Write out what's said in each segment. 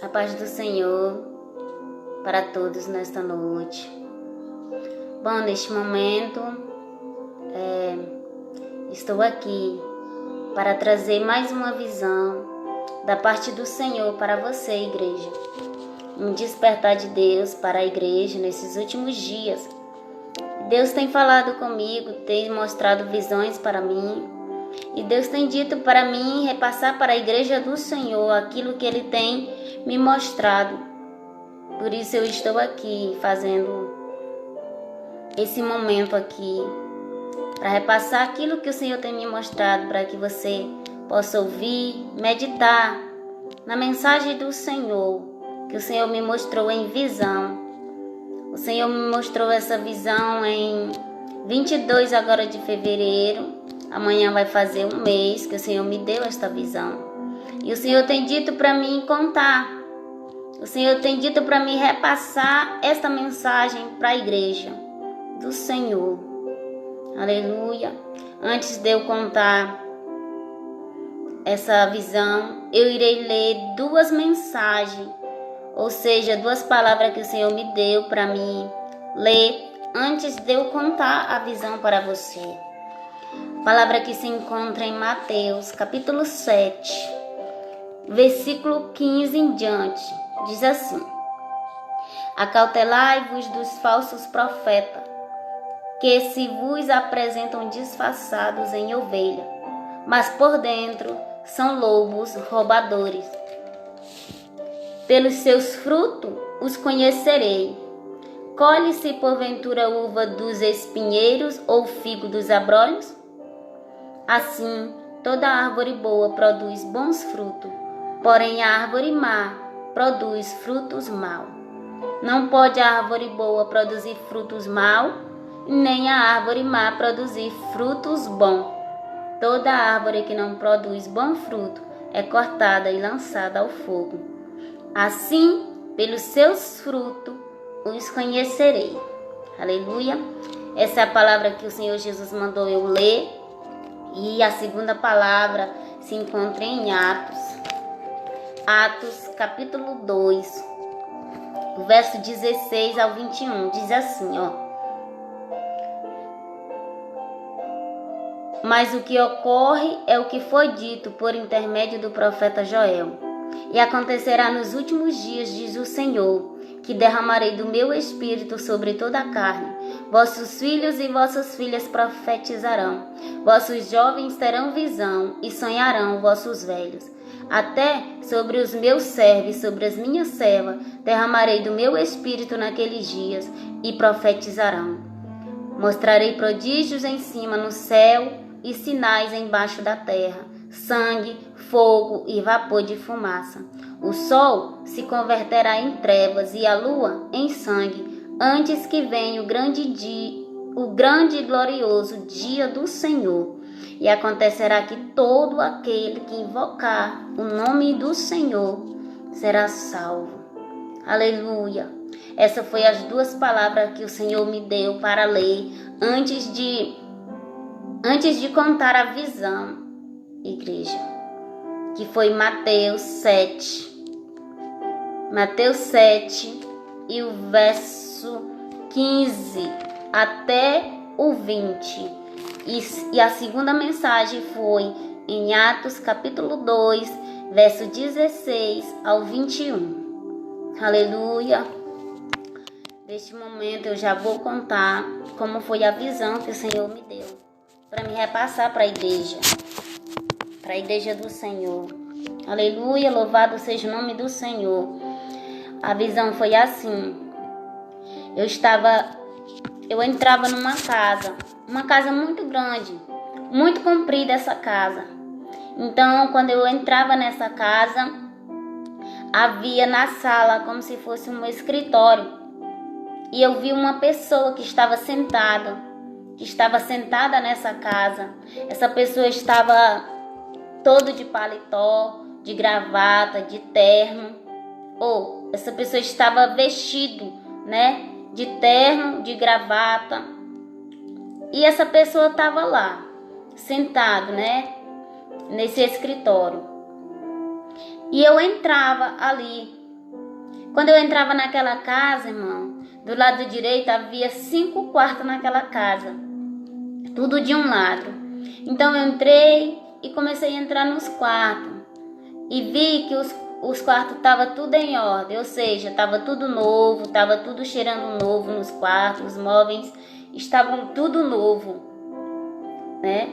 A paz do Senhor para todos nesta noite. Bom, neste momento, estou aqui para trazer mais uma visão da parte do Senhor para você, igreja. Um despertar de Deus para a igreja nesses últimos dias. Deus tem falado comigo, tem mostrado visões para mim. E Deus tem dito para mim repassar para a igreja do Senhor aquilo que Ele tem me mostrado. Por isso eu estou aqui fazendo esse momento aqui para repassar aquilo que o Senhor tem me mostrado, para que você possa ouvir, meditar na mensagem do Senhor, que o Senhor me mostrou em visão. O Senhor me mostrou essa visão em 22 agora de fevereiro. Amanhã vai fazer um mês que o Senhor me deu esta visão. E o Senhor tem dito para mim contar. O Senhor tem dito para mim repassar esta mensagem para a igreja do Senhor. Aleluia. Antes de eu contar essa visão, eu irei ler duas mensagens, ou seja, duas palavras que o Senhor me deu para mim ler antes de eu contar a visão para você. Palavra que se encontra em Mateus, capítulo 7, versículo 15 em diante. Diz assim: Acautelai-vos dos falsos profetas, que se vos apresentam disfarçados em ovelha, mas por dentro são lobos roubadores. Pelos seus frutos os conhecerei. Colhe-se porventura uva dos espinheiros ou figo dos abrolhos? Assim, toda árvore boa produz bons frutos, porém a árvore má produz frutos maus. Não pode a árvore boa produzir frutos maus, nem a árvore má produzir frutos bons. Toda árvore que não produz bom fruto é cortada e lançada ao fogo. Assim, pelos seus frutos os conhecerei. Aleluia. Essa é a palavra que o Senhor Jesus mandou eu ler. E a segunda palavra se encontra em Atos. Atos, capítulo 2, o verso 16 ao 21. Diz assim, Mas o que ocorre é o que foi dito por intermédio do profeta Joel. E acontecerá nos últimos dias, diz o Senhor, que derramarei do meu espírito sobre toda a carne. Vossos filhos e vossas filhas profetizarão. Vossos jovens terão visão e sonharão vossos velhos. Até sobre os meus servos, sobre as minhas servas, derramarei do meu espírito naqueles dias e profetizarão. Mostrarei prodígios em cima no céu e sinais embaixo da terra, sangue, fogo e vapor de fumaça. O sol se converterá em trevas e a lua em sangue, antes que venha o grande e glorioso dia do Senhor. E acontecerá que todo aquele que invocar o nome do Senhor será salvo. Aleluia. Essas foram as duas palavras que o Senhor me deu para ler antes de contar a visão, igreja, que foi Mateus 7. Mateus 7 e o verso 15 até o 20. E a segunda mensagem foi em Atos capítulo 2, verso 16 ao 21. Aleluia. Neste momento eu já vou contar como foi a visão que o Senhor me deu para me repassar para a igreja do Senhor. Aleluia, louvado seja o nome do Senhor. A visão foi assim: eu entrava numa casa muito grande, muito comprida essa casa. Então, quando eu entrava nessa casa, havia na sala como se fosse um escritório. E eu vi uma pessoa que estava sentada nessa casa. Essa pessoa estava todo de paletó, de gravata, de terno. Essa pessoa estava vestido, de terno, de gravata. E essa pessoa estava lá, sentado, nesse escritório. E eu entrava ali. Quando eu entrava naquela casa, irmão, do lado direito havia 5 quartos naquela casa. Tudo de um lado. Então eu entrei e comecei a entrar nos quartos. E vi que os quartos estavam tudo em ordem. Ou seja, estava tudo novo, estava tudo cheirando novo nos quartos. Os móveis estavam tudo novo, né?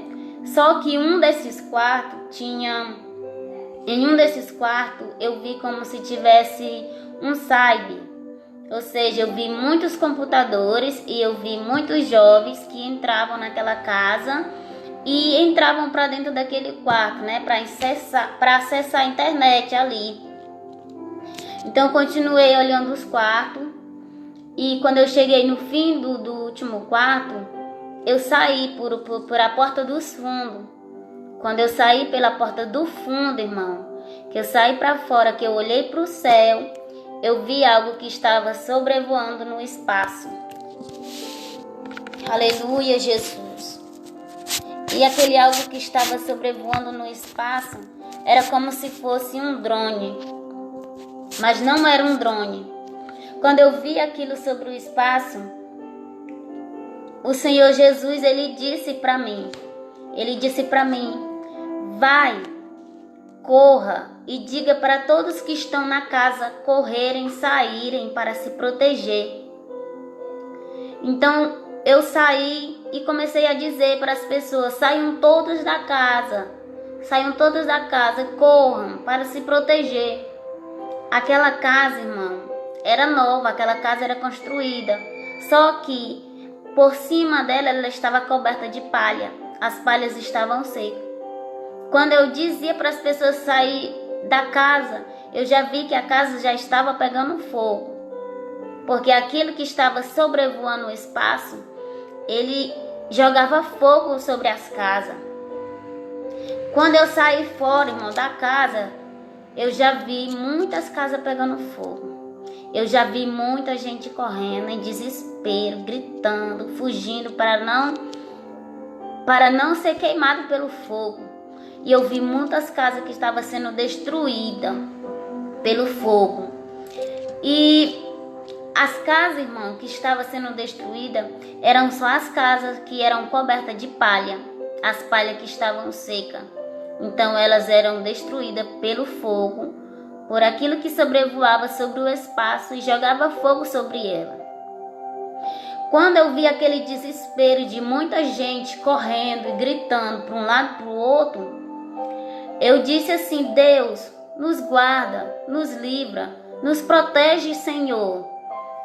Só que um desses quartos em um desses quartos eu vi como se tivesse um cyber. Ou seja, eu vi muitos computadores e eu vi muitos jovens que entravam naquela casa e entravam para dentro daquele quarto, né, para acessar a internet ali. Então eu continuei olhando os quartos e quando eu cheguei no fim do último quarto, eu saí por a porta dos fundos. Quando eu saí pela porta do fundo, irmão, que eu saí para fora, que eu olhei para o céu, eu vi algo que estava sobrevoando no espaço. Aleluia, Jesus. E aquele algo que estava sobrevoando no espaço era como se fosse um drone. Mas não era um drone. Quando eu vi aquilo sobre o espaço, o Senhor Jesus, Ele disse para mim, vai, corra e diga para todos que estão na casa correrem, saírem para se proteger. Então eu saí e comecei a dizer para as pessoas, saiam todos da casa, corram para se proteger. Aquela casa, irmão, era nova, aquela casa era construída, só que por cima dela ela estava coberta de palha, as palhas estavam secas. Quando eu dizia para as pessoas sair da casa, eu já vi que a casa já estava pegando fogo, porque aquilo que estava sobrevoando o espaço, ele jogava fogo sobre as casas. Quando eu saí fora, irmão, da casa, eu já vi muitas casas pegando fogo. Eu já vi muita gente correndo em desespero, gritando, fugindo para não ser queimado pelo fogo. E eu vi muitas casas que estavam sendo destruídas pelo fogo. E as casas, irmão, que estavam sendo destruídas eram só as casas que eram cobertas de palha, as palhas que estavam secas. Então elas eram destruídas pelo fogo, por aquilo que sobrevoava sobre o espaço e jogava fogo sobre ela. Quando eu vi aquele desespero de muita gente correndo e gritando para um lado e para o outro, eu disse assim, Deus, nos guarda, nos livra, nos protege, Senhor.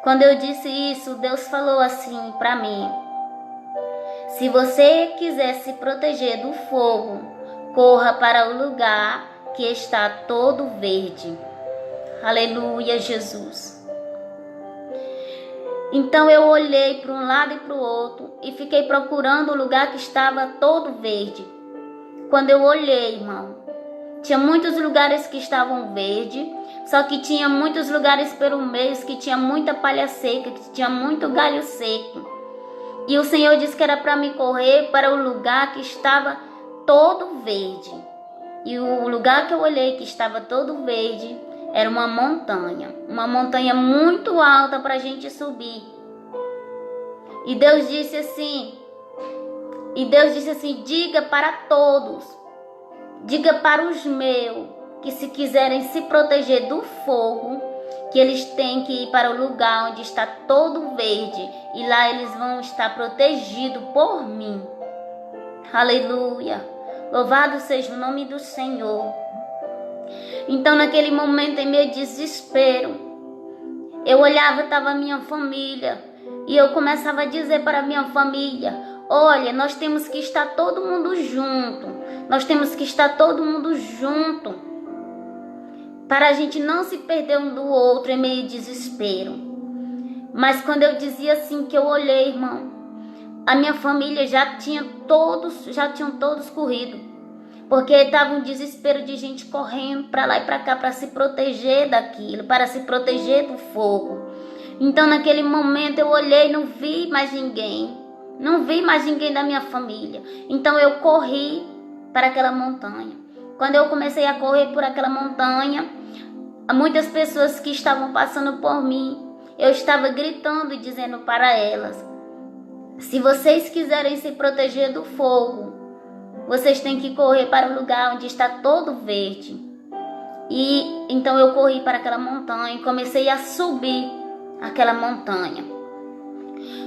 Quando eu disse isso, Deus falou assim para mim, se você quiser se proteger do fogo, corra para o lugar que está todo verde. Aleluia, Jesus. Então eu olhei para um lado e para o outro e fiquei procurando o lugar que estava todo verde. Quando eu olhei, irmão, tinha muitos lugares que estavam verdes, só que tinha muitos lugares pelo meio que tinha muita palha seca, que tinha muito galho seco. E o Senhor disse que era para me correr para o lugar que estava todo verde. E o lugar que eu olhei que estava todo verde era uma montanha muito alta para a gente subir. E Deus disse assim, diga para todos, diga para os meus, que se quiserem se proteger do fogo, que eles têm que ir para o lugar onde está todo verde, e lá eles vão estar protegidos por mim. Aleluia! Louvado seja o nome do Senhor. Então naquele momento, em meu desespero, eu olhava, estava a minha família, e eu começava a dizer para a minha família, olha, nós temos que estar todo mundo junto, para a gente não se perder um do outro em meio desespero. Mas quando eu dizia assim, que eu olhei, irmão, a minha família já tinham todos corrido, porque estava um desespero de gente correndo para lá e para cá para se proteger daquilo, para se proteger do fogo. Então naquele momento eu olhei, não vi mais ninguém da minha família. Então eu corri para aquela montanha. quando eu comecei a correr por aquela montanha, muitas pessoas que estavam passando por mim, eu estava gritando e dizendo para elas: se vocês quiserem se proteger do fogo, vocês têm que correr para o lugar onde está todo verde. E então eu corri para aquela montanha e comecei a subir aquela montanha.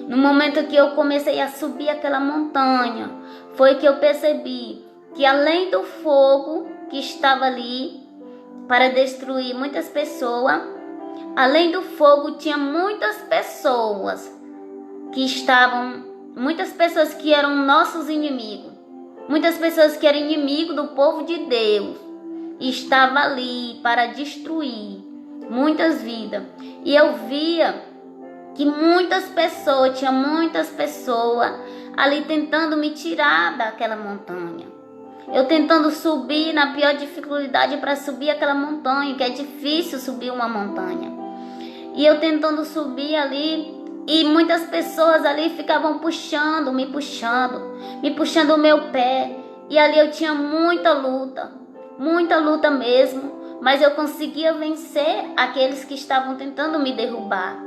No momento que eu comecei a subir aquela montanha, foi que eu percebi que além do fogo que estava ali para destruir muitas pessoas, além do fogo tinha muitas pessoas que eram nossos inimigos, muitas pessoas que eram inimigos do povo de Deus, e estavam ali para destruir muitas vidas. E eu via que tinha muitas pessoas ali tentando me tirar daquela montanha. Eu tentando subir na pior dificuldade para subir aquela montanha, que é difícil subir uma montanha. E eu tentando subir ali, e muitas pessoas ali ficavam me puxando o meu pé. E ali eu tinha muita luta mesmo, mas eu conseguia vencer aqueles que estavam tentando me derrubar.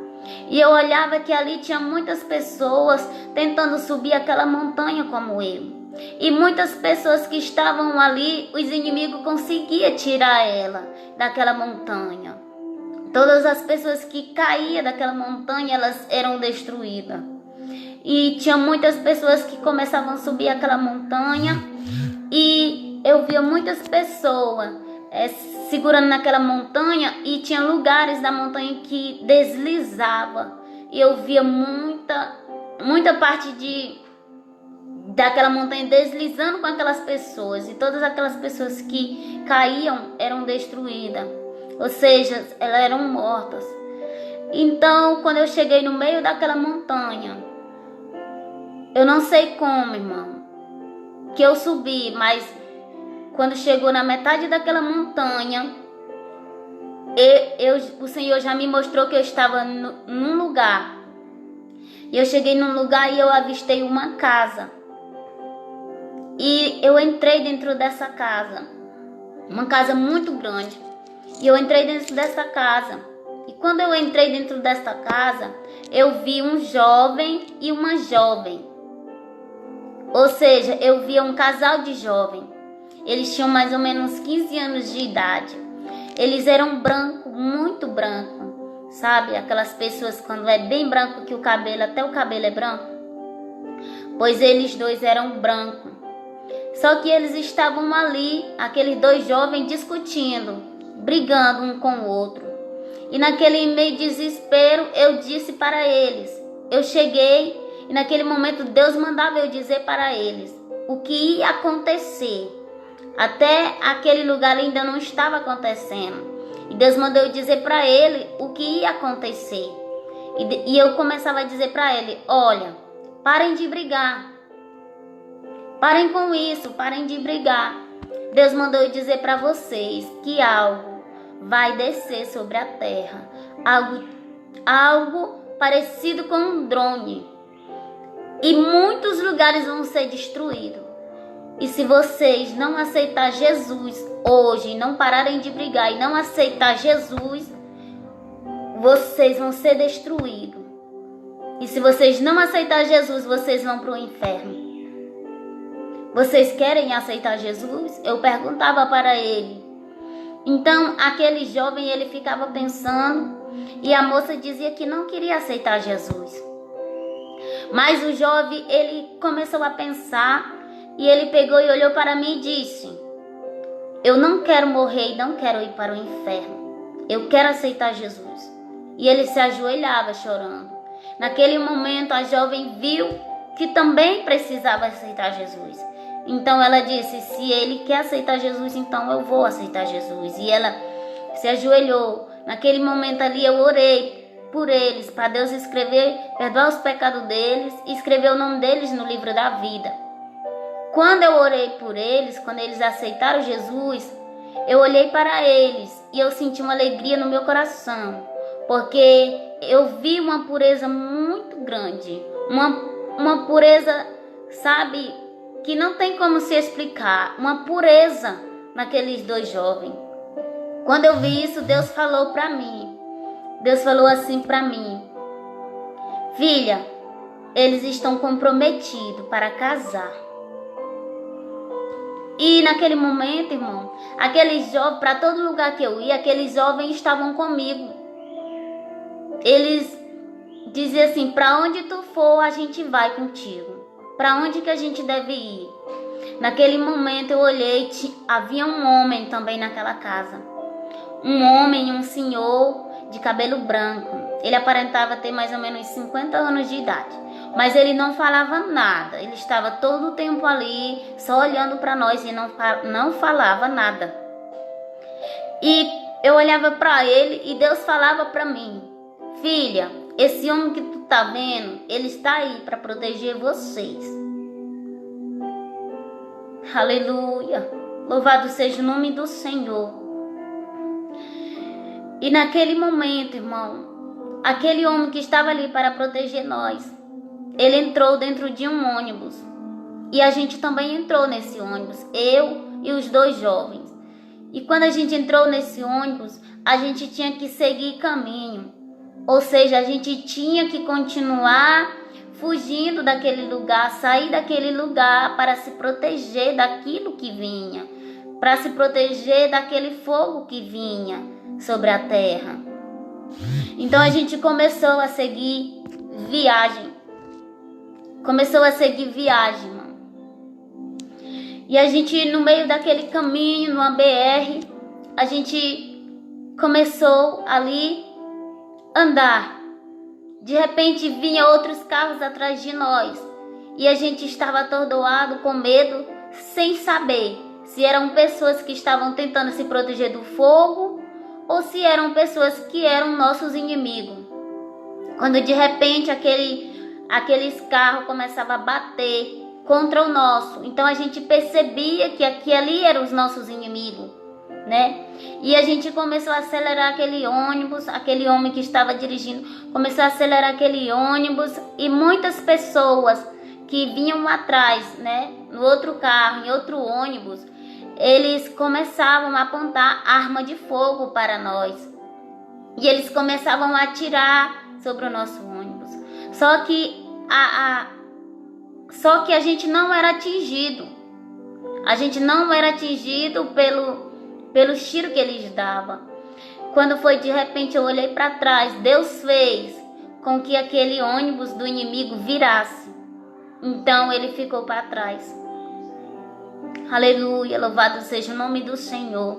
E eu olhava que ali tinha muitas pessoas tentando subir aquela montanha como eu. E muitas pessoas que estavam ali, os inimigos conseguiam tirar ela daquela montanha. Todas as pessoas que caíam daquela montanha, elas eram destruídas. E tinha muitas pessoas que começavam a subir aquela montanha, e eu via muitas pessoas segurando naquela montanha, e tinha lugares da montanha que deslizava. E eu via muita parte daquela montanha deslizando com aquelas pessoas, e todas aquelas pessoas que caíam eram destruídas, ou seja, elas eram mortas. Então, quando eu cheguei no meio daquela montanha, eu não sei como, irmão, que eu subi, mas quando chegou na metade daquela montanha, o Senhor já me mostrou que eu estava num lugar. E eu cheguei num lugar e eu avistei uma casa. E eu entrei dentro dessa casa, uma casa muito grande. E eu entrei dentro dessa casa. E quando eu entrei dentro dessa casa, eu vi um jovem e uma jovem. Ou seja, eu via um casal de jovens. Eles tinham mais ou menos 15 anos de idade. Eles eram brancos, muito branco. Sabe, aquelas pessoas quando é bem branco que até o cabelo é branco? Pois eles dois eram brancos. Só que eles estavam ali, aqueles dois jovens, discutindo, brigando um com o outro. E naquele meio desespero, eu disse para eles, eu cheguei, e naquele momento Deus mandava eu dizer para eles o que ia acontecer. Até aquele lugar ainda não estava acontecendo. E Deus mandou eu dizer para ele o que ia acontecer. E eu começava a dizer para ele, olha, parem de brigar. Parem com isso, parem de brigar. Deus mandou eu dizer para vocês que algo vai descer sobre a terra. Algo parecido com um drone. E muitos lugares vão ser destruídos. E se vocês não aceitar Jesus hoje, não pararem de brigar e não aceitar Jesus, vocês vão ser destruídos. E se vocês não aceitar Jesus, vocês vão para o inferno. Vocês querem aceitar Jesus? Eu perguntava para ele. Então, aquele jovem, ele ficava pensando, e a moça dizia que não queria aceitar Jesus. Mas o jovem, ele começou a pensar, e ele pegou e olhou para mim e disse, eu não quero morrer e não quero ir para o inferno. Eu quero aceitar Jesus. E ele se ajoelhava chorando. Naquele momento, a jovem viu que também precisava aceitar Jesus. Então ela disse, se ele quer aceitar Jesus, então eu vou aceitar Jesus. E ela se ajoelhou. Naquele momento ali eu orei por eles, para Deus perdoar os pecados deles e escrever o nome deles no livro da vida. Quando eu orei por eles, quando eles aceitaram Jesus, eu olhei para eles e eu senti uma alegria no meu coração, porque eu vi uma pureza muito grande, uma pureza, sabe, que não tem como se explicar, uma pureza naqueles 2 jovens. Quando eu vi isso, Deus falou para mim. Deus falou assim para mim: filha, eles estão comprometidos para casar. E naquele momento, irmão, aqueles jovens, para todo lugar que eu ia, aqueles jovens estavam comigo. Eles diziam assim: para onde tu for, a gente vai contigo. Para onde que a gente deve ir? Naquele momento eu olhei, havia um homem também naquela casa. Um homem, um senhor de cabelo branco. Ele aparentava ter mais ou menos 50 anos de idade. Mas ele não falava nada. Ele estava todo o tempo ali, só olhando para nós e não falava nada. E eu olhava para ele e Deus falava para mim: filha, esse homem que tu tá vendo, ele está aí para proteger vocês. Aleluia. Louvado seja o nome do Senhor. E naquele momento, irmão, aquele homem que estava ali para proteger nós, ele entrou dentro de um ônibus. E a gente também entrou nesse ônibus, eu e os 2 jovens. E quando a gente entrou nesse ônibus, a gente tinha que seguir caminho. Ou seja, a gente tinha que continuar fugindo daquele lugar, sair daquele lugar para se proteger daquilo que vinha, para se proteger daquele fogo que vinha sobre a terra. Então a gente começou a seguir viagem. Mano. E a gente, no meio daquele caminho, numa BR, a gente começou ali a andar. De repente vinha outros carros atrás de nós. E a gente estava atordoado, com medo, sem saber se eram pessoas que estavam tentando se proteger do fogo ou se eram pessoas que eram nossos inimigos. Quando de repente aqueles carros começavam a bater contra o nosso, então a gente percebia que ali eram os nossos inimigos, né? E a gente começou a acelerar aquele ônibus, aquele homem que estava dirigindo começou a acelerar aquele ônibus, e muitas pessoas que vinham atrás, né, no outro carro, em outro ônibus, eles começavam a apontar arma de fogo para nós. E eles começavam a atirar sobre o nosso ônibus. Só que a gente não era atingido. A gente não era atingido pelo tiro que eles davam. Quando foi de repente, eu olhei para trás. Deus fez com que aquele ônibus do inimigo virasse. Então ele ficou para trás. Aleluia, louvado seja o nome do Senhor.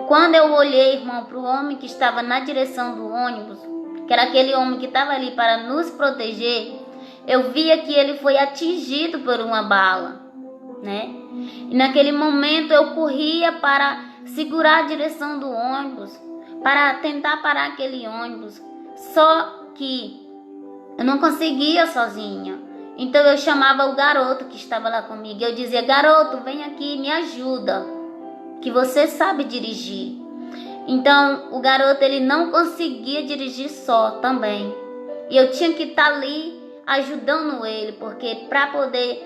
Quando eu olhei, irmão, para o homem que estava na direção do ônibus, que era aquele homem que estava ali para nos proteger, eu via que ele foi atingido por uma bala, né? E naquele momento eu corria para segurar a direção do ônibus, para tentar parar aquele ônibus. Só que eu não conseguia sozinha. Então eu chamava o garoto que estava lá comigo. Eu dizia: garoto, vem aqui, me ajuda, que você sabe dirigir. Então o garoto, ele não conseguia dirigir só também. E eu tinha que estar ali ajudando ele, porque para poder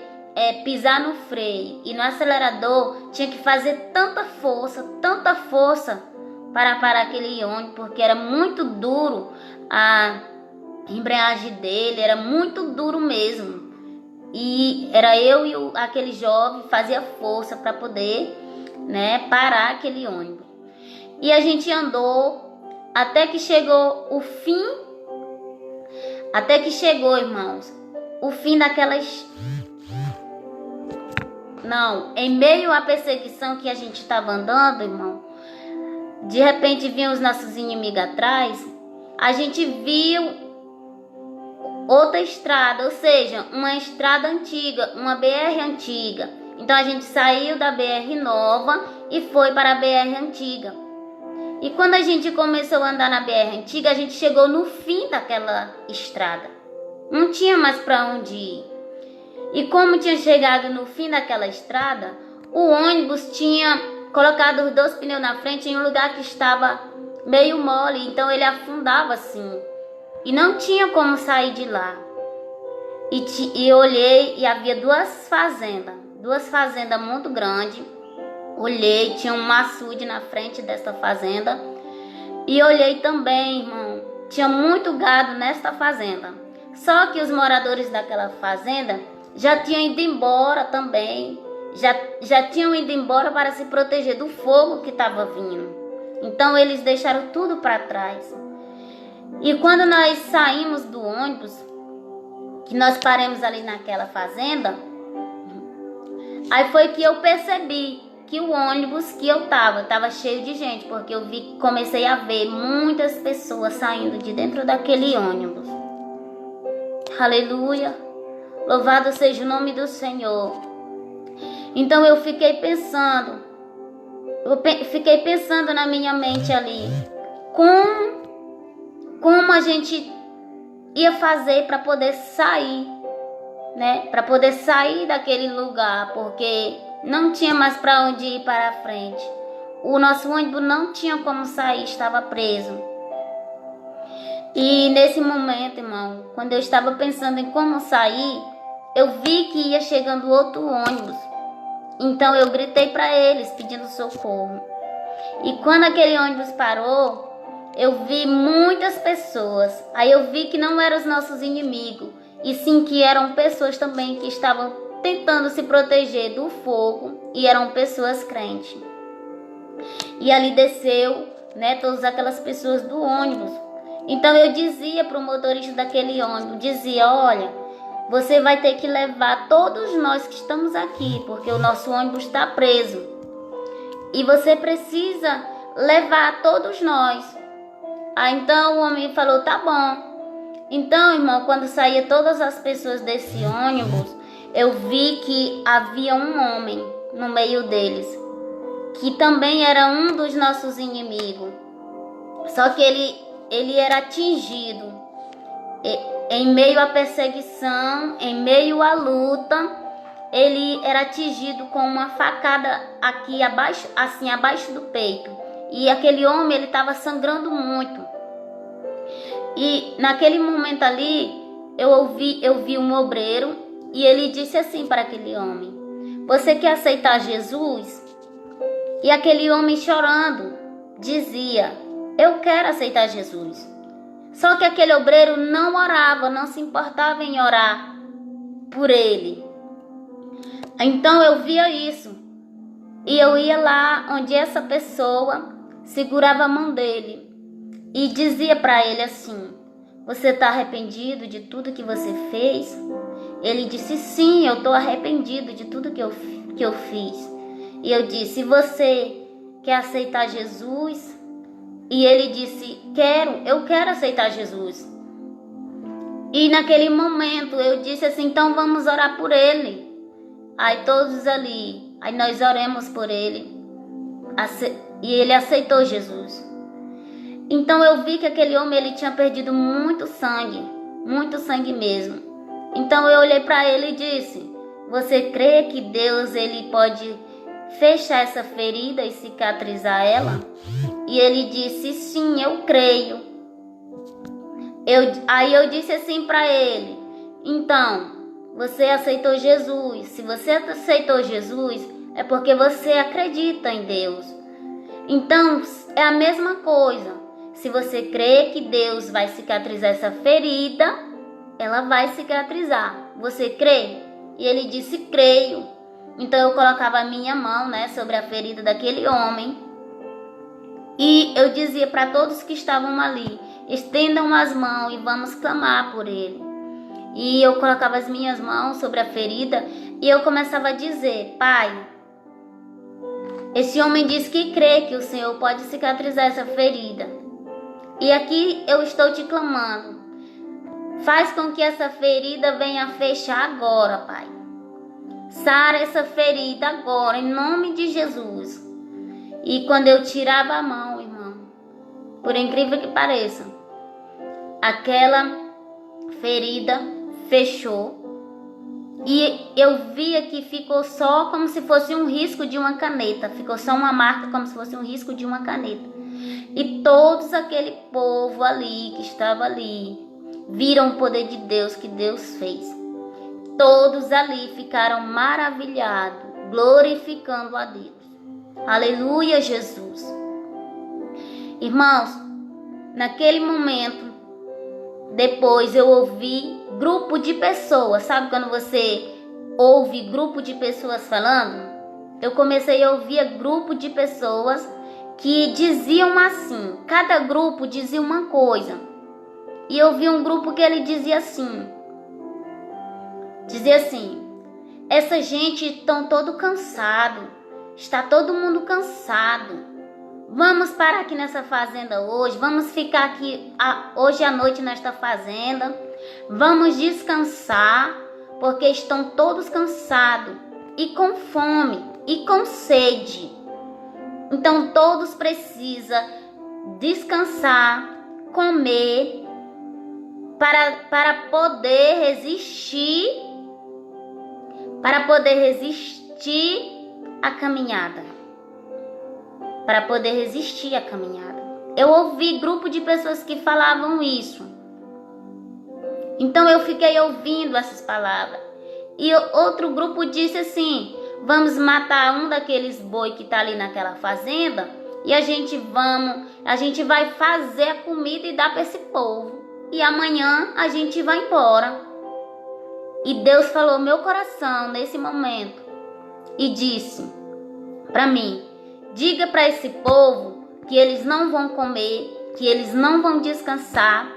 pisar no freio e no acelerador, tinha que fazer tanta força para parar aquele ônibus, porque era muito duro a embreagem dele, era muito duro mesmo. E era eu e aquele jovem fazia força para poder, né, parar aquele ônibus. E a gente andou até que chegou o fim. Até que chegou, irmãos, o fim daquelas... Não, em meio à perseguição que a gente estava andando, irmão, de repente vinham os nossos inimigos atrás. A gente viu outra estrada, ou seja, uma estrada antiga, uma BR antiga. Então a gente saiu da BR nova e foi para a BR antiga. E quando a gente começou a andar na BR antiga, a gente chegou no fim daquela estrada. Não tinha mais para onde ir. E como tinha chegado no fim daquela estrada, o ônibus tinha colocado os 2 pneus na frente em um lugar que estava meio mole, então ele afundava assim. E não tinha como sair de lá. E eu olhei e havia 2 fazendas muito grandes. Olhei, tinha um açude na frente desta fazenda. E olhei também, irmão, tinha muito gado nesta fazenda. Só que os moradores daquela fazenda já tinham ido embora também. Já tinham ido embora para se proteger do fogo que estava vindo. Então eles deixaram tudo para trás. E quando nós saímos do ônibus, que nós paramos ali naquela fazenda, aí foi que eu percebi que o ônibus que eu estava cheio de gente, porque eu comecei a ver muitas pessoas saindo de dentro daquele ônibus. Aleluia! Louvado seja o nome do Senhor. Então eu fiquei pensando na minha mente ali, como a gente ia fazer para poder sair, né? Para poder sair daquele lugar, porque não tinha mais para onde ir para frente. O nosso ônibus não tinha como sair, estava preso. E nesse momento, irmão, quando eu estava pensando em como sair, eu vi que ia chegando outro ônibus. Então eu gritei para eles pedindo socorro. E quando aquele ônibus parou, eu vi muitas pessoas. Aí eu vi que não eram os nossos inimigos, e sim que eram pessoas também que estavam tentando se proteger do fogo, e eram pessoas crentes. E ali desceu, né, todas aquelas pessoas do ônibus. Então eu dizia para o motorista daquele ônibus, dizia: olha, você vai ter que levar todos nós que estamos aqui, porque o nosso ônibus está preso. E você precisa levar todos nós. Aí então o homem falou: tá bom. Então, irmão, quando saía todas as pessoas desse ônibus, eu vi que havia um homem no meio deles, que também era um dos nossos inimigos. Só que ele era atingido. Em meio à perseguição, em meio à luta, ele era atingido com uma facada aqui abaixo, assim, abaixo do peito. E aquele homem, ele estava sangrando muito. E naquele momento ali, eu vi um obreiro, e ele disse assim para aquele homem: você quer aceitar Jesus? E aquele homem, chorando, dizia: eu quero aceitar Jesus. Só que aquele obreiro não orava, não se importava em orar por ele. Então eu via isso, e eu ia lá onde essa pessoa segurava a mão dele e dizia para ele assim: você está arrependido de tudo que você fez? Ele disse: sim, eu estou arrependido de tudo que eu fiz. E eu disse: você quer aceitar Jesus? E ele disse: eu quero aceitar Jesus. E naquele momento eu disse assim: então vamos orar por ele. Aí todos ali, aí nós oramos por ele, e ele aceitou Jesus. Então eu vi que aquele homem, ele tinha perdido muito sangue mesmo. Então eu olhei para ele e disse: você crê que Deus, ele pode fechar essa ferida e cicatrizar ela? E ele disse: sim, eu creio. Aí eu disse assim para ele: então, você aceitou Jesus. Se você aceitou Jesus, é porque você acredita em Deus. Então, é a mesma coisa. Se você crê que Deus vai cicatrizar essa ferida, ela vai cicatrizar. Você crê? E ele disse: creio. Então eu colocava a minha mão, né, sobre a ferida daquele homem, e eu dizia para todos que estavam ali: estendam as mãos e vamos clamar por ele. E eu colocava as minhas mãos sobre a ferida e eu começava a dizer: Pai, esse homem diz que crê que o Senhor pode cicatrizar essa ferida. E aqui eu estou te clamando. Faz com que essa ferida venha fechar agora, Pai. Sara essa ferida agora, em nome de Jesus. E quando eu tirava a mão, irmão, por incrível que pareça, aquela ferida fechou. E eu via que ficou só como se fosse um risco de uma caneta. Ficou só uma marca como se fosse um risco de uma caneta. E todos aquele povo ali que estava ali viram o poder de Deus que Deus fez. Todos ali ficaram maravilhados, glorificando a Deus. Aleluia, Jesus. Irmãos, naquele momento, depois eu ouvi grupo de pessoas. Sabe quando você ouve grupo de pessoas falando? Eu comecei a ouvir grupo de pessoas que diziam assim. Cada grupo dizia uma coisa. E eu vi um grupo que ele dizia assim. Dizia assim: essa gente estão todo cansado. Está todo mundo cansado. Vamos parar aqui nessa fazenda hoje. Vamos ficar aqui hoje à noite nesta fazenda. Vamos descansar, porque estão todos cansados e com fome e com sede. Então todos precisam descansar, comer, para poder resistir, a caminhada. Para poder resistir à caminhada. Eu ouvi grupo de pessoas que falavam isso. Então eu fiquei ouvindo essas palavras. E outro grupo disse assim: vamos matar um daqueles boi que está ali naquela fazenda e a gente vai fazer a comida e dar para esse povo. E amanhã a gente vai embora. E Deus falou no meu coração nesse momento e disse para mim: diga para esse povo que eles não vão comer, que eles não vão descansar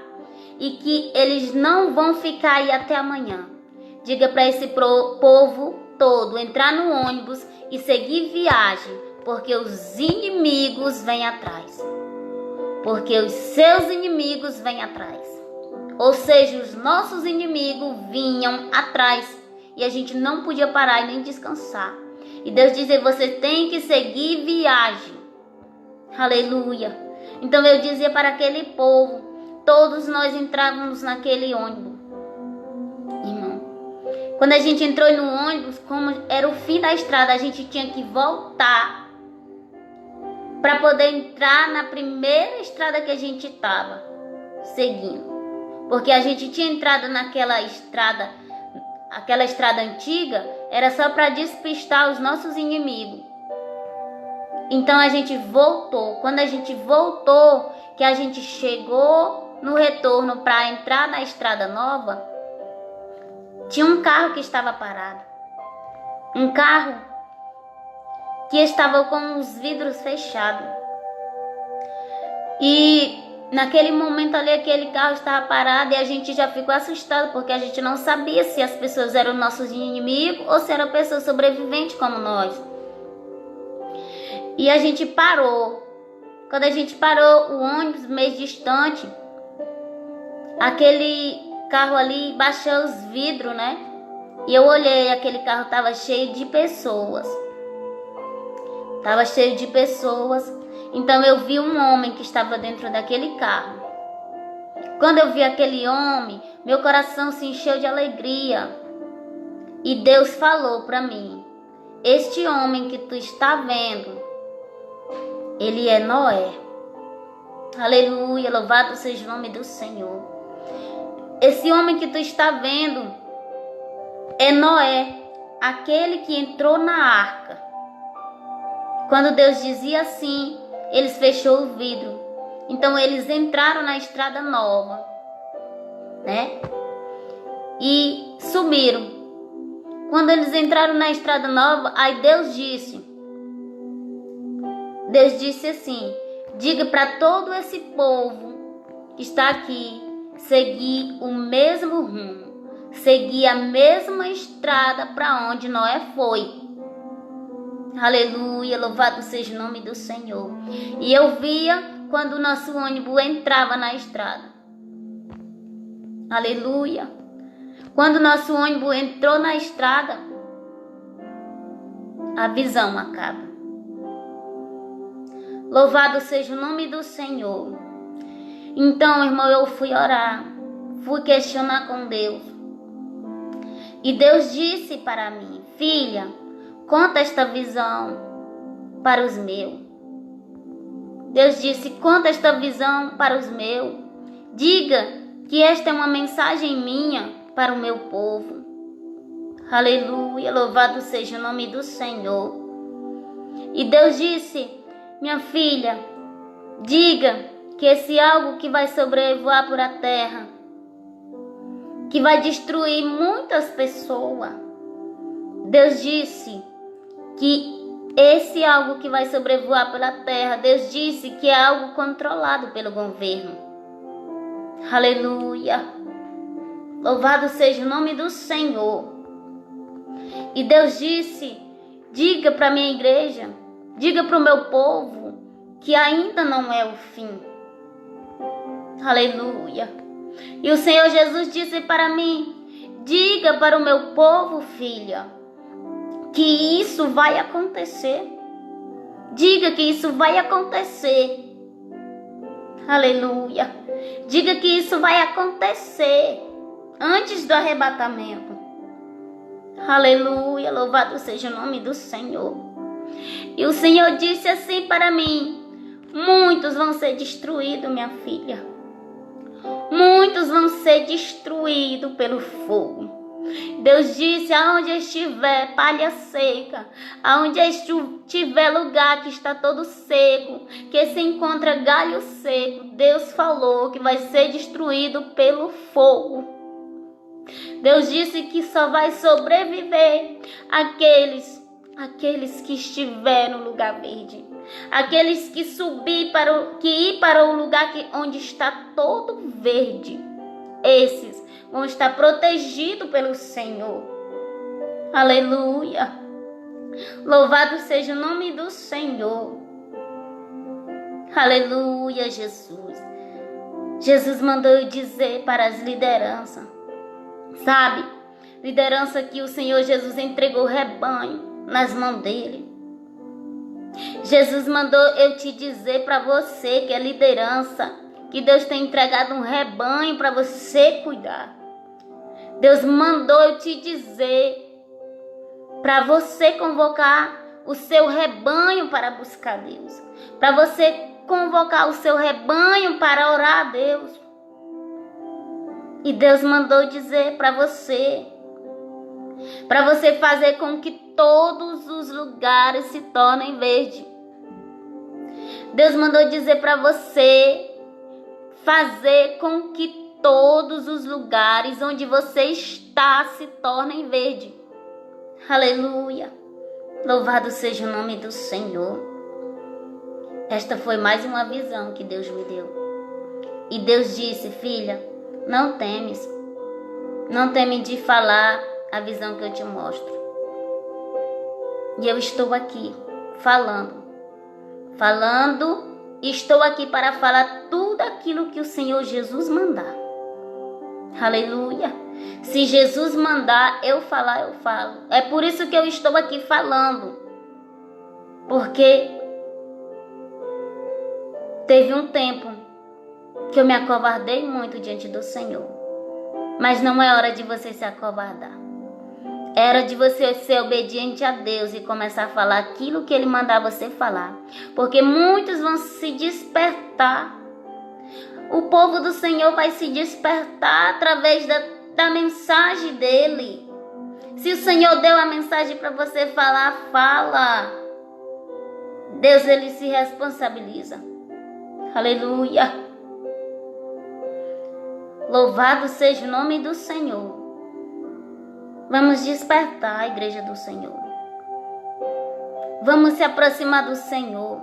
e que eles não vão ficar aí até amanhã. Diga para esse povo todo entrar no ônibus e seguir viagem, porque os inimigos vêm atrás. Porque os seus inimigos vêm atrás. Ou seja, os nossos inimigos vinham atrás e a gente não podia parar e nem descansar. E Deus dizia: você tem que seguir viagem. Aleluia. Então eu dizia para aquele povo, todos nós entrávamos naquele ônibus. Irmão, quando a gente entrou no ônibus, como era o fim da estrada, a gente tinha que voltar para poder entrar na primeira estrada que a gente estava seguindo. Porque a gente tinha entrado naquela estrada, aquela estrada antiga, era só para despistar os nossos inimigos. Então a gente voltou. Quando a gente voltou, que a gente chegou no retorno para entrar na estrada nova, tinha um carro que estava parado. Um carro que estava com os vidros fechados. E naquele momento ali, aquele carro estava parado e a gente já ficou assustado, porque a gente não sabia se as pessoas eram nossos inimigos ou se eram pessoas sobreviventes como nós. E a gente parou. Quando a gente parou o ônibus meio distante, aquele carro ali baixou os vidros, né? E eu olhei, aquele carro estava cheio de pessoas. Estava cheio de pessoas. Então eu vi um homem que estava dentro daquele carro. Quando eu vi aquele homem, meu coração se encheu de alegria. E Deus falou para mim: este homem que tu está vendo, ele é Noé. Aleluia, louvado seja o nome do Senhor. Esse homem que tu está vendo é Noé, aquele que entrou na arca. Quando Deus dizia assim, eles fechou o vidro. Então eles entraram na estrada nova, né? E subiram. Quando eles entraram na estrada nova, aí Deus disse assim: diga para todo esse povo que está aqui seguir o mesmo rumo, seguir a mesma estrada para onde Noé foi. Aleluia, louvado seja o nome do Senhor. E eu via quando o nosso ônibus entrava na estrada. Aleluia. Quando o nosso ônibus entrou na estrada, a visão acaba. Louvado seja o nome do Senhor. Então, irmão, eu fui orar, fui questionar com Deus. E Deus disse para mim: filha, conta esta visão para os meus. Deus disse: conta esta visão para os meus. Diga que esta é uma mensagem minha para o meu povo. Aleluia, louvado seja o nome do Senhor. E Deus disse: minha filha, diga que esse algo que vai sobrevoar por a terra, que vai destruir muitas pessoas. Deus disse que esse algo que vai sobrevoar pela terra, Deus disse que é algo controlado pelo governo. Aleluia! Louvado seja o nome do Senhor. E Deus disse: diga para a minha igreja, diga para o meu povo que ainda não é o fim. Aleluia! E o Senhor Jesus disse para mim: diga para o meu povo, filha, que isso vai acontecer. Diga que isso vai acontecer. Aleluia! Diga que isso vai acontecer antes do arrebatamento. Aleluia! Louvado seja o nome do Senhor. E o Senhor disse assim para mim: muitos vão ser destruídos, minha filha. Muitos vão ser destruídos pelo fogo. Deus disse: aonde estiver palha seca, aonde estiver lugar que está todo seco, que se encontra galho seco, Deus falou que vai ser destruído pelo fogo. Deus disse que só vai sobreviver aqueles que estiver no lugar verde, aqueles que ir para o lugar onde está todo verde. Esses vão estar protegidos pelo Senhor. Aleluia! Louvado seja o nome do Senhor. Aleluia, Jesus. Jesus mandou eu dizer para as lideranças, sabe? Liderança que o Senhor Jesus entregou o rebanho nas mãos dele. Jesus mandou eu te dizer para você que é liderança, que Deus tem entregado um rebanho para você cuidar. Deus mandou eu te dizer para você convocar o seu rebanho para buscar Deus, para você convocar o seu rebanho para orar a Deus. E Deus mandou dizer para você fazer com que todos os lugares se tornem verde. Deus mandou dizer para você fazer com que todos os lugares onde você está se tornem verde. Aleluia! Louvado seja o nome do Senhor. Esta foi mais uma visão que Deus me deu. E Deus disse: filha, não temes. Não teme de falar a visão que eu te mostro. E eu estou aqui falando. Estou aqui para falar tudo aquilo que o Senhor Jesus mandar. Aleluia! Se Jesus mandar eu falar, eu falo. É por isso que eu estou aqui falando. Porque teve um tempo que eu me acovardei muito diante do Senhor. Mas não é hora de você se acovardar. É hora de você ser obediente a Deus e começar a falar aquilo que Ele mandar você falar. Porque muitos vão se despertar. O povo do Senhor vai se despertar através da mensagem dEle. Se o Senhor deu a mensagem para você falar, fala. Deus, Ele se responsabiliza. Aleluia! Louvado seja o nome do Senhor. Vamos despertar a igreja do Senhor. Vamos se aproximar do Senhor.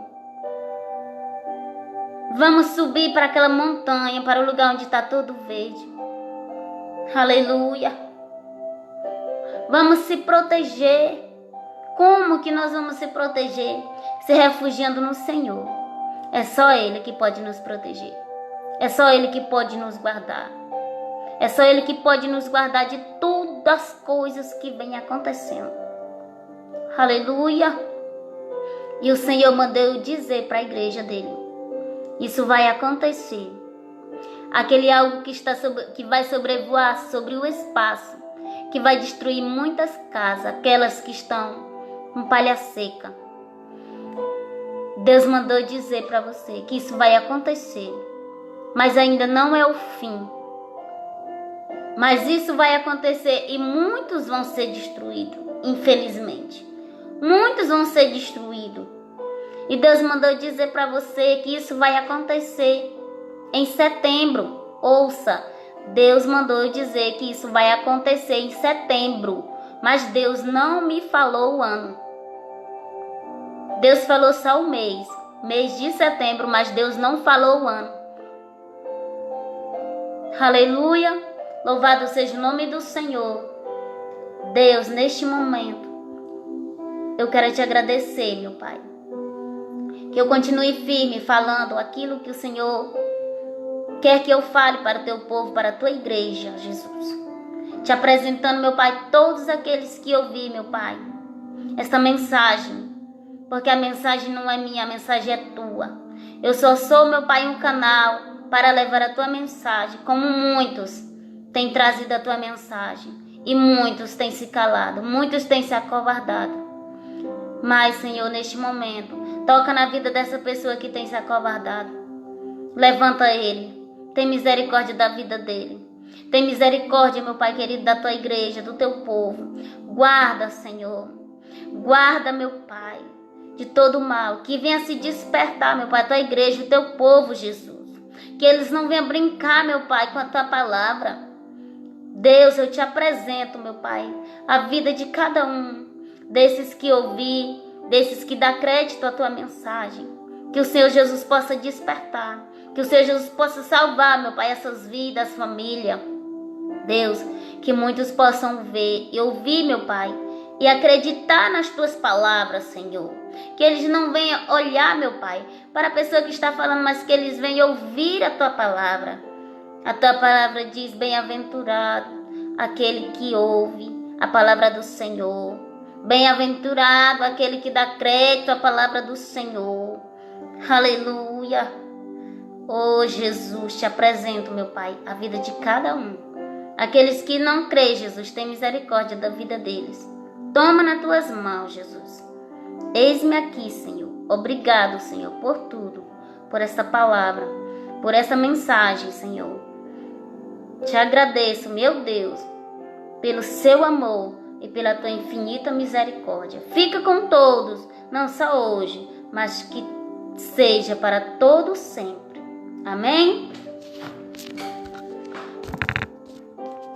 Vamos subir para aquela montanha, para o lugar onde está todo verde. Aleluia! Vamos se proteger. Como que nós vamos se proteger? Se refugiando no Senhor. É só Ele que pode nos proteger. É só Ele que pode nos guardar. É só Ele que pode nos guardar de todas as coisas que vêm acontecendo. Aleluia! E o Senhor mandou eu dizer para a igreja dele: isso vai acontecer. Aquele algo que vai sobrevoar sobre o espaço, que vai destruir muitas casas, aquelas que estão com palha seca. Deus mandou dizer para você que isso vai acontecer, mas ainda não é o fim. Mas isso vai acontecer e muitos vão ser destruídos, infelizmente. Muitos vão ser destruídos. E Deus mandou dizer para você que isso vai acontecer em setembro. Ouça, Deus mandou dizer que isso vai acontecer em setembro. Mas Deus não me falou o ano. Deus falou só o mês de setembro, mas Deus não falou o ano. Aleluia, louvado seja o nome do Senhor. Deus, neste momento, eu quero te agradecer, meu Pai. Que eu continue firme falando aquilo que o Senhor quer que eu fale para o teu povo, para a tua igreja, Jesus. Te apresentando, meu Pai, todos aqueles que ouvi, meu Pai, esta mensagem. Porque a mensagem não é minha, a mensagem é tua. Eu só sou, meu Pai, um canal para levar a tua mensagem, como muitos têm trazido a tua mensagem. E muitos têm se calado, muitos têm se acovardado. Mas, Senhor, neste momento, toca na vida dessa pessoa que tem se acovardado. Levanta ele, tem misericórdia da vida dele. Tem misericórdia, meu Pai querido, da tua igreja, do teu povo. Guarda, Senhor. Guarda, meu Pai, de todo mal. Que venha se despertar, meu Pai, a tua igreja, o teu povo, Jesus. Que eles não venham brincar, meu Pai, com a tua palavra. Deus, eu te apresento, meu Pai, a vida de cada um desses que ouvi, desses que dá crédito à tua mensagem. Que o Senhor Jesus possa despertar. Que o Senhor Jesus possa salvar, meu Pai, essas vidas, família. Deus, que muitos possam ver e ouvir, meu Pai, e acreditar nas tuas palavras, Senhor. Que eles não venham olhar, meu Pai, para a pessoa que está falando, mas que eles venham ouvir a tua palavra. A tua palavra diz: bem-aventurado aquele que ouve a palavra do Senhor. Bem-aventurado aquele que dá crédito à palavra do Senhor. Aleluia. Oh, Jesus, te apresento, meu Pai, a vida de cada um. Aqueles que não creem, Jesus, tem misericórdia da vida deles. Toma nas tuas mãos, Jesus. Eis-me aqui, Senhor. Obrigado, Senhor, por tudo, por essa palavra, por essa mensagem, Senhor. Te agradeço, meu Deus, pelo seu amor e pela tua infinita misericórdia. Fica com todos, não só hoje, mas que seja para todo sempre. Amém?